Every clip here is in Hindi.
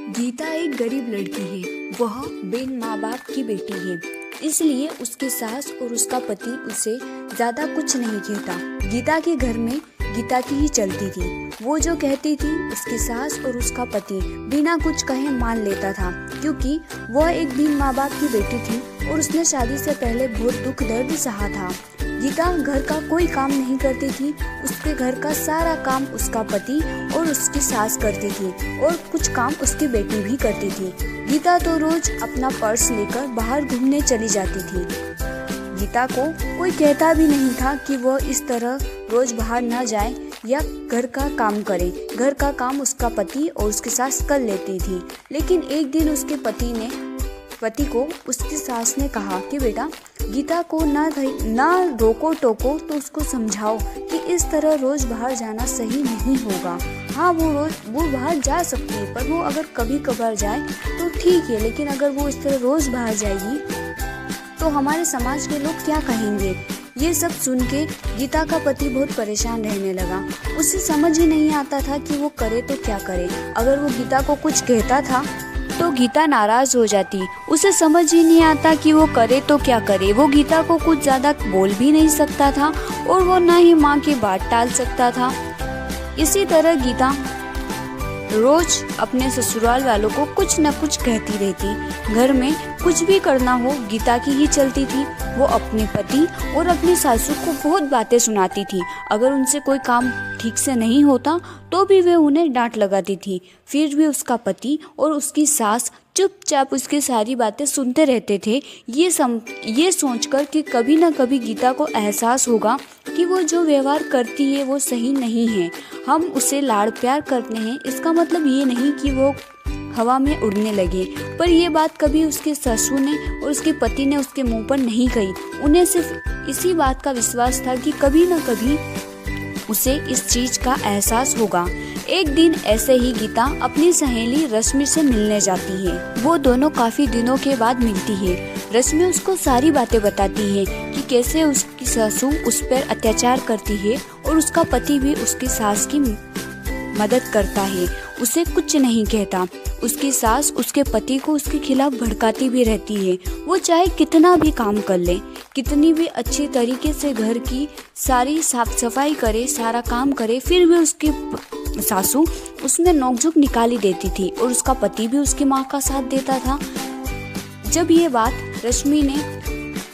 गीता एक गरीब लड़की है। वह बिन माँ बाप की बेटी है, इसलिए उसकी सास और उसका पति उसे ज्यादा कुछ नहीं कहता। गीता के घर में गीता की ही चलती थी। वो जो कहती थी उसकी सास और उसका पति बिना कुछ कहे मान लेता था, क्योंकि वह एक बिन माँ बाप की बेटी थी और उसने शादी से पहले बहुत दुख दर्द सहा था। गीता घर का कोई काम नहीं करती थी। उसके घर का सारा काम उसका पति और उसकी सास करती थी और कुछ काम उसकी बेटी भी करती थी। गीता तो रोज अपना पर्स लेकर बाहर घूमने चली जाती थी। गीता को कोई कहता भी नहीं था कि वह इस तरह रोज बाहर न जाए या घर का काम करे। घर का काम उसका पति और उसकी सास कर लेती थी। लेकिन एक दिन उसके पति को उसकी सास ने कहा कि बेटा, गीता को ना रोको टोको तो उसको समझाओ कि इस तरह रोज बाहर जाना सही नहीं होगा। हाँ, वो बाहर जा सकती है, पर वो अगर कभी कभार जाए तो ठीक है, लेकिन अगर वो इस तरह रोज बाहर जाएगी तो हमारे समाज के लोग क्या कहेंगे। ये सब सुन के गीता का पति बहुत परेशान रहने लगा। उसे समझ ही नहीं आता था कि वो करे तो क्या करे। अगर वो गीता को कुछ कहता था तो गीता नाराज हो जाती। उसे समझ ही नहीं आता कि वो करे तो क्या करे। वो गीता को कुछ ज्यादा बोल भी नहीं सकता था और वो ना ही माँ की बात टाल सकता था। इसी तरह गीता रोज अपने ससुराल वालों को कुछ न कुछ कहती रहती। घर में कुछ भी करना हो गीता की ही चलती थी। वो अपने पति और अपनी सासू को बहुत बातें सुनाती थी। अगर उनसे कोई काम ठीक से नहीं होता तो भी वे उन्हें डांट लगाती थी। फिर भी उसका पति और उसकी सास चुपचाप उसकी सारी बातें सुनते रहते थे, ये सोचकर कि कभी न कभी गीता को एहसास होगा कि वो जो व्यवहार करती है वो सही नहीं है। हम उसे लाड़ प्यार करते हैं, इसका मतलब ये नहीं कि वो हवा में उड़ने लगे। पर ये बात कभी उसके ससुर ने और उसके पति ने उसके मुंह पर नहीं कही। उन्हें सिर्फ इसी बात का विश्वास था कि कभी न कभी उसे इस चीज का एहसास होगा। एक दिन ऐसे ही गीता अपनी सहेली रश्मि से मिलने जाती है। वो दोनों काफी दिनों के बाद मिलती है। रश्मि उसको सारी बातें बताती है कि कैसे उसकी सासू उस पर अत्याचार करती है और उसका पति भी उसकी सास की मदद करता है, उसे कुछ नहीं कहता। उसकी सास उसके पति को उसके खिलाफ भड़काती भी रहती है। वो चाहे कितना भी काम कर ले, कितनी भी अच्छी तरीके से घर की सारी साफ सफाई करे, सारा काम करे, फिर भी उसकी सासू उसमें नोकझोंक निकाली देती थी और उसका पति भी उसकी माँ का साथ देता था। जब ये बात रश्मि ने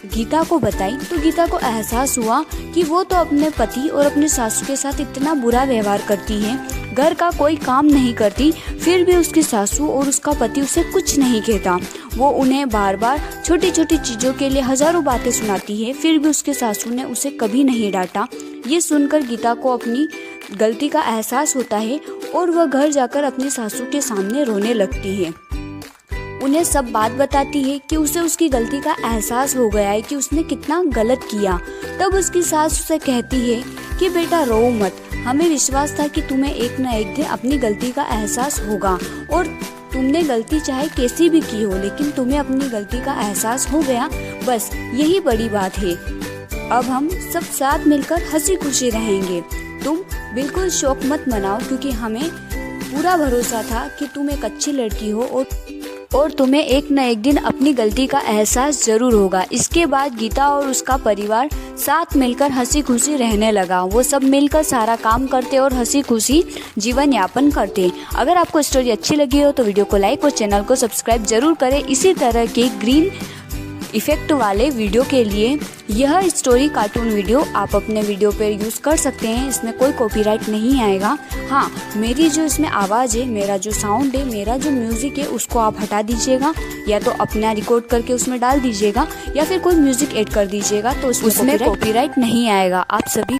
गीता को बताई तो गीता को एहसास हुआ कि वो तो अपने पति और अपने सासू के साथ इतना बुरा व्यवहार करती है, घर का कोई काम नहीं करती, फिर भी उसकी सासू और उसका पति उसे कुछ नहीं कहता। वो उन्हें बार बार छोटी छोटी चीजों के लिए हजारों बातें सुनाती है, फिर भी उसके सासू ने उसे कभी नहीं डांटा। ये सुनकर गीता को अपनी गलती का एहसास होता है और वह घर जाकर अपनी सासू के सामने रोने लगती है। उन्हें सब बात बताती है कि उसे उसकी गलती का एहसास हो गया है कि उसने कितना गलत किया। तब उसकी सास उसे कहती है कि बेटा रो मत, हमें विश्वास था कि तुम्हें एक न एक दिन अपनी गलती का एहसास होगा और तुमने गलती चाहे कैसी भी की हो, लेकिन तुम्हें अपनी गलती का एहसास हो गया, बस यही बड़ी बात है। अब हम सब साथ मिलकर हंसी खुशी रहेंगे। तुम बिल्कुल शौक मत मनाओ, क्योंकि हमें पूरा भरोसा था कि तुम एक अच्छी लड़की हो और तुम्हें एक न एक दिन अपनी गलती का एहसास जरूर होगा। इसके बाद गीता और उसका परिवार साथ मिलकर हंसी खुशी रहने लगा। वो सब मिलकर सारा काम करते और हंसी खुशी जीवन यापन करते। अगर आपको स्टोरी अच्छी लगी हो तो वीडियो को लाइक और चैनल को सब्सक्राइब जरूर करें। इसी तरह के ग्रीन इफेक्ट वाले वीडियो के लिए यह स्टोरी कार्टून वीडियो आप अपने वीडियो पर यूज़ कर सकते हैं। इसमें कोई कॉपीराइट नहीं आएगा। हाँ, मेरी जो इसमें आवाज़ है, मेरा जो साउंड है, मेरा जो म्यूज़िक है, उसको आप हटा दीजिएगा, या तो अपना रिकॉर्ड करके उसमें डाल दीजिएगा या फिर कोई म्यूज़िक ऐड कर दीजिएगा, तो उसमें कॉपीराइट नहीं आएगा। आप सभी